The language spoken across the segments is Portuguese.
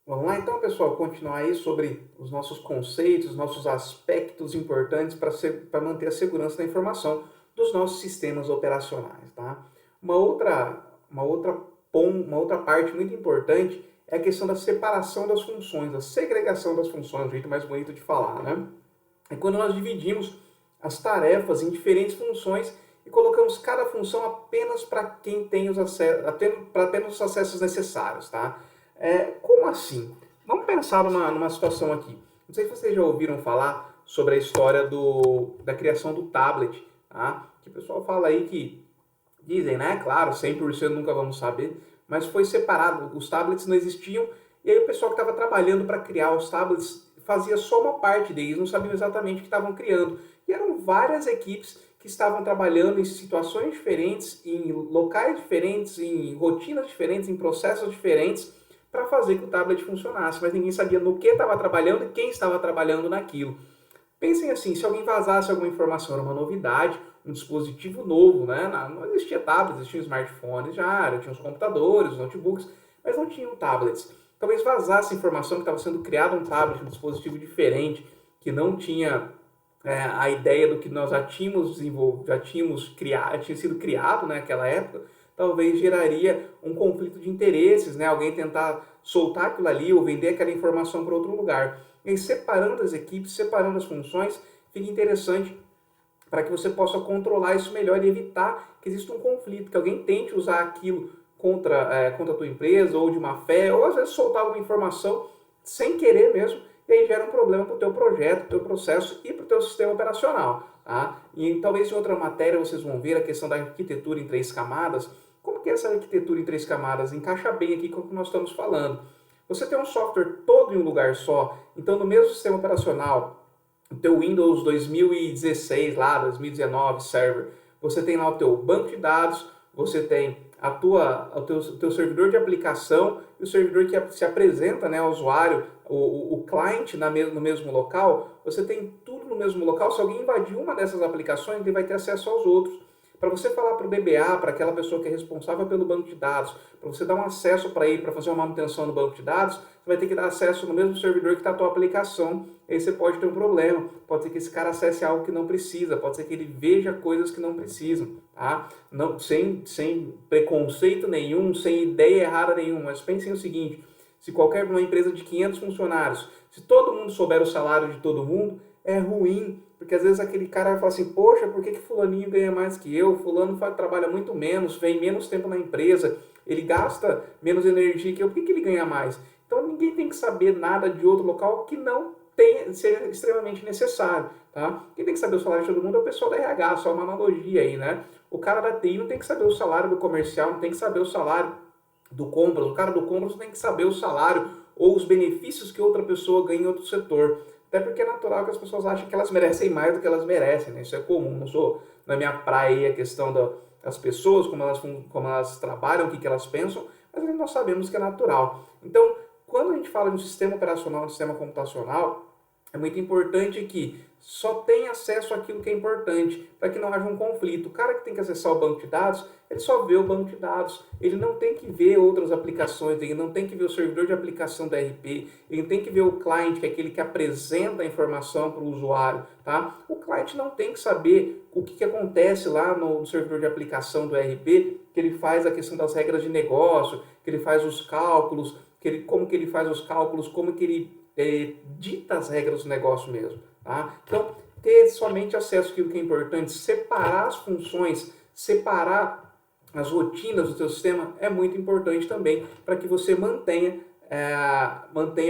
Vamos lá então, pessoal, continuar aí sobre os nossos conceitos, os nossos aspectos importantes para manter a segurança da informação dos nossos sistemas operacionais, tá? Uma outra parte muito importante é a questão da separação das funções, da segregação das funções, o jeito mais bonito de falar, né? É quando nós dividimos as tarefas em diferentes funções e colocamos cada função apenas para quem tem os acessos, para apenas os acessos necessários, tá? Como assim? Vamos pensar numa situação aqui. Não sei se vocês já ouviram falar sobre a história da criação do tablet, tá? Que o pessoal fala aí que dizem, né? Claro, 100% nunca vamos saber, mas foi separado, os tablets não existiam, e aí o pessoal que estava trabalhando para criar os tablets fazia só uma parte deles, não sabiam exatamente o que estavam criando. E eram várias equipes que estavam trabalhando em situações diferentes, em locais diferentes, em rotinas diferentes, em processos diferentes, para fazer que o tablet funcionasse, mas ninguém sabia no que estava trabalhando e quem estava trabalhando naquilo. Pensem assim, se alguém vazasse alguma informação, era uma novidade, um dispositivo novo, né? Não existia tablet, existiam smartphones já, tinha os computadores, os notebooks, mas não tinham tablets. Talvez vazasse informação que estava sendo criado um tablet, um dispositivo diferente, que não tinha a ideia do que nós já tínhamos desenvolvido, já tínhamos criado, tinha sido criado né, naquela época, talvez geraria um conflito de interesses, né? Alguém tentar soltar aquilo ali ou vender aquela informação para outro lugar. E aí, separando as equipes, separando as funções, fica interessante para que você possa controlar isso melhor e evitar que exista um conflito, que alguém tente usar aquilo contra a tua empresa ou de má fé, ou às vezes soltar alguma informação sem querer mesmo, e aí gera um problema para o teu projeto, para o teu processo e para o teu sistema operacional. Tá? E talvez em outra matéria vocês vão ver a questão da arquitetura em três camadas. Como que essa arquitetura em três camadas encaixa bem aqui com o que nós estamos falando? Você tem um software todo em um lugar só, então no mesmo sistema operacional, o teu Windows 2016 lá, 2019 server, você tem lá o teu banco de dados, você tem o teu servidor de aplicação e o servidor que se apresenta né, ao usuário, o client no mesmo local, você tem tudo no mesmo local. Se alguém invadir uma dessas aplicações, ele vai ter acesso aos outros. Para você falar para o DBA, para aquela pessoa que é responsável pelo banco de dados, para você dar um acesso para ele, para fazer uma manutenção no banco de dados, você vai ter que dar acesso no mesmo servidor que está a tua aplicação. Aí você pode ter um problema. Pode ser que esse cara acesse algo que não precisa, pode ser que ele veja coisas que não precisam, tá? Não, sem preconceito nenhum, sem ideia errada nenhuma. Mas pensem o seguinte, se qualquer uma empresa de 500 funcionários, se todo mundo souber o salário de todo mundo, é ruim, porque às vezes aquele cara vai falar assim, poxa, por que fulaninho ganha mais que eu? Fulano trabalha muito menos, vem menos tempo na empresa, ele gasta menos energia que eu, por que ele ganha mais? Então ninguém tem que saber nada de outro local que não seja extremamente necessário, tá? Quem tem que saber o salário de todo mundo é o pessoal da RH, só uma analogia aí, né? O cara da TI não tem que saber o salário do comercial, não tem que saber o salário do compras, o cara do compras tem que saber o salário ou os benefícios que outra pessoa ganha em outro setor. Até porque é natural que as pessoas achem que elas merecem mais do que elas merecem, né? Isso é comum, não sou na minha praia aí a questão das pessoas, como elas trabalham, o que elas pensam, mas nós sabemos que é natural. Então, quando a gente fala de um sistema operacional, de um sistema computacional, é muito importante que só tenha acesso àquilo que é importante, para que não haja um conflito. O cara que tem que acessar o banco de dados, ele só vê o banco de dados, ele não tem que ver outras aplicações, ele não tem que ver o servidor de aplicação da RP, ele tem que ver o client, que é aquele que apresenta a informação para o usuário. Tá? O client não tem que saber o que acontece lá no servidor de aplicação do RP, que ele faz a questão das regras de negócio, que ele faz os cálculos, como que ele faz os cálculos, como que ele dita as regras do negócio mesmo. Tá? Então, ter somente acesso àquilo que é importante, separar as funções, separar as rotinas do seu sistema é muito importante também para que você mantenha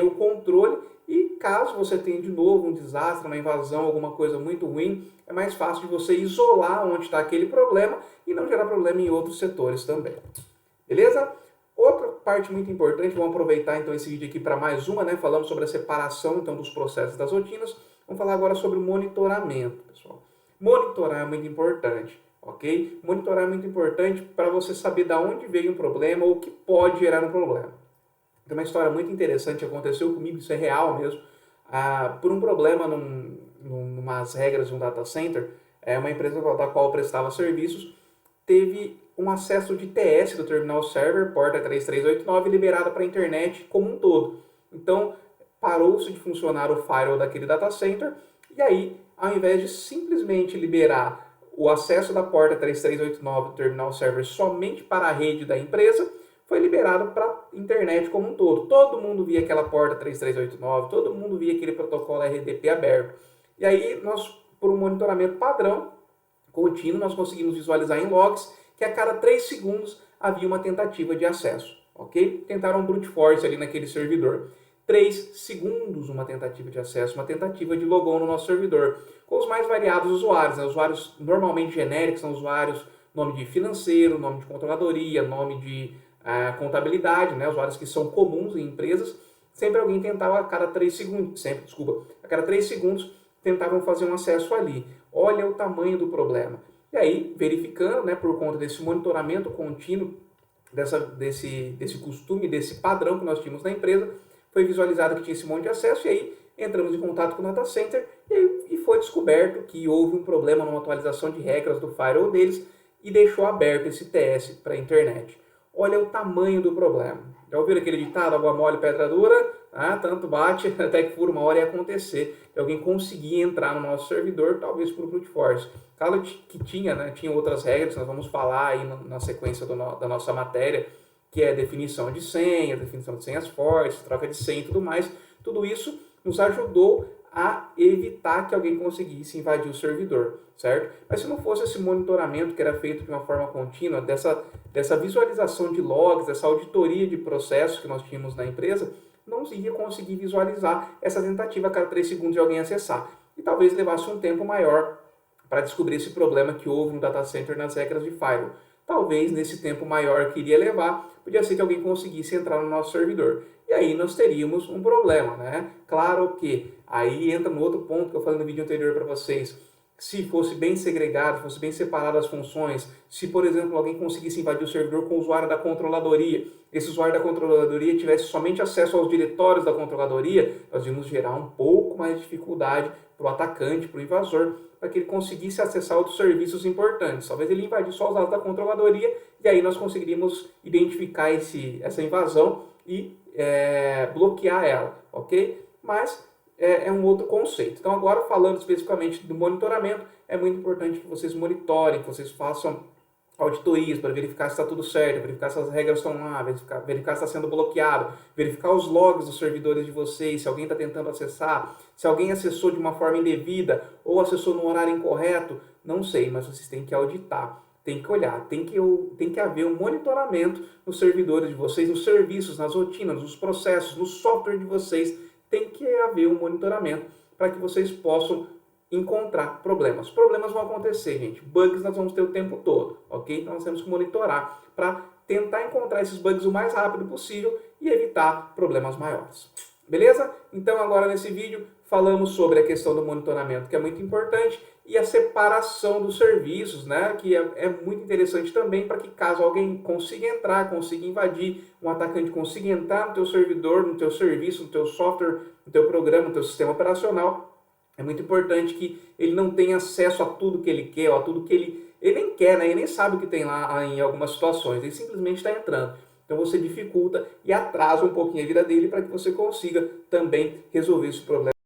o controle e caso você tenha de novo um desastre, uma invasão, alguma coisa muito ruim, é mais fácil de você isolar onde está aquele problema e não gerar problema em outros setores também. Beleza? Outra parte muito importante, vamos aproveitar então esse vídeo aqui para mais uma, né? Falamos sobre a separação então dos processos das rotinas. Vamos falar agora sobre o monitoramento, pessoal. Monitorar é muito importante, ok? Monitorar é muito importante para você saber de onde veio um problema ou o que pode gerar um problema. Tem uma história muito interessante que aconteceu comigo, isso é real mesmo. Por um problema numas regras de um data center, uma empresa da qual eu prestava serviços teve um acesso de TS do terminal server, porta 3389, liberada para a internet como um todo. Então, parou-se de funcionar o firewall daquele data center, e aí, ao invés de simplesmente liberar o acesso da porta 3389 do terminal server somente para a rede da empresa, foi liberado para a internet como um todo. Todo mundo via aquela porta 3389, todo mundo via aquele protocolo RDP aberto. E aí, nós, por um monitoramento padrão, contínuo, nós conseguimos visualizar em logs que a cada 3 segundos havia uma tentativa de acesso, ok? Tentaram um brute force ali naquele servidor. 3 segundos uma tentativa de acesso, uma tentativa de logon no nosso servidor, com os mais variados usuários, né? Usuários normalmente genéricos, são usuários, nome de financeiro, nome de controladoria, nome de contabilidade, né? Usuários que são comuns em empresas. Sempre alguém tentava a cada 3 segundos, a cada 3 segundos tentavam fazer um acesso ali. Olha o tamanho do problema. E aí, verificando, né, por conta desse monitoramento contínuo, desse costume, desse padrão que nós tínhamos na empresa, foi visualizado que tinha esse monte de acesso, e aí entramos em contato com o data center e foi descoberto que houve um problema numa atualização de regras do firewall deles e deixou aberto esse TS para a internet. Olha o tamanho do problema. Já ouviram aquele ditado, água mole, pedra dura? Tanto bate, até que por uma hora ia acontecer, que alguém conseguia entrar no nosso servidor, talvez por brute force. Claro que tinha, né, tinha outras regras, nós vamos falar aí na sequência da nossa matéria, que é definição de senhas fortes, troca de senha e tudo mais. Tudo isso nos ajudou a evitar que alguém conseguisse invadir o servidor, certo? Mas se não fosse esse monitoramento que era feito de uma forma contínua, dessa visualização de logs, dessa auditoria de processos que nós tínhamos na empresa, não se ia conseguir visualizar essa tentativa a cada 3 segundos de alguém acessar. E talvez levasse um tempo maior para descobrir esse problema que houve no data center nas regras de firewall. Talvez nesse tempo maior que iria levar, podia ser que alguém conseguisse entrar no nosso servidor. E aí nós teríamos um problema, né? Claro que aí entra no outro ponto que eu falei no vídeo anterior para vocês. Se fosse bem segregado, fosse bem separado as funções, se, por exemplo, alguém conseguisse invadir o servidor com o usuário da controladoria, esse usuário da controladoria tivesse somente acesso aos diretórios da controladoria, nós íamos gerar um pouco mais de dificuldade para o atacante, para o invasor, para que ele conseguisse acessar outros serviços importantes. Talvez ele invadisse só os dados da controladoria e aí nós conseguiríamos identificar essa invasão e bloquear ela, ok? Mas é um outro conceito. Então agora falando especificamente do monitoramento, é muito importante que vocês monitorem, que vocês façam auditorias para verificar se está tudo certo, verificar se as regras estão lá, verificar se está sendo bloqueado, verificar os logs dos servidores de vocês, se alguém está tentando acessar, se alguém acessou de uma forma indevida ou acessou no horário incorreto, não sei, mas vocês têm que auditar. Tem que olhar, tem que haver um monitoramento nos servidores de vocês, nos serviços, nas rotinas, nos processos, no software de vocês. Tem que haver um monitoramento para que vocês possam encontrar problemas. Problemas vão acontecer, gente. Bugs nós vamos ter o tempo todo, ok? Então nós temos que monitorar para tentar encontrar esses bugs o mais rápido possível e evitar problemas maiores. Beleza? Então agora nesse vídeo falamos sobre a questão do monitoramento, que é muito importante, e a separação dos serviços, né? Que é muito interessante também para que caso alguém consiga entrar, consiga invadir, um atacante consiga entrar no teu servidor, no teu serviço, no teu software, no teu programa, no teu sistema operacional, é muito importante que ele não tenha acesso a tudo que ele quer, ou a tudo que ele nem quer, né? Ele nem sabe o que tem lá em algumas situações, ele simplesmente está entrando. Então você dificulta e atrasa um pouquinho a vida dele para que você consiga também resolver esse problema.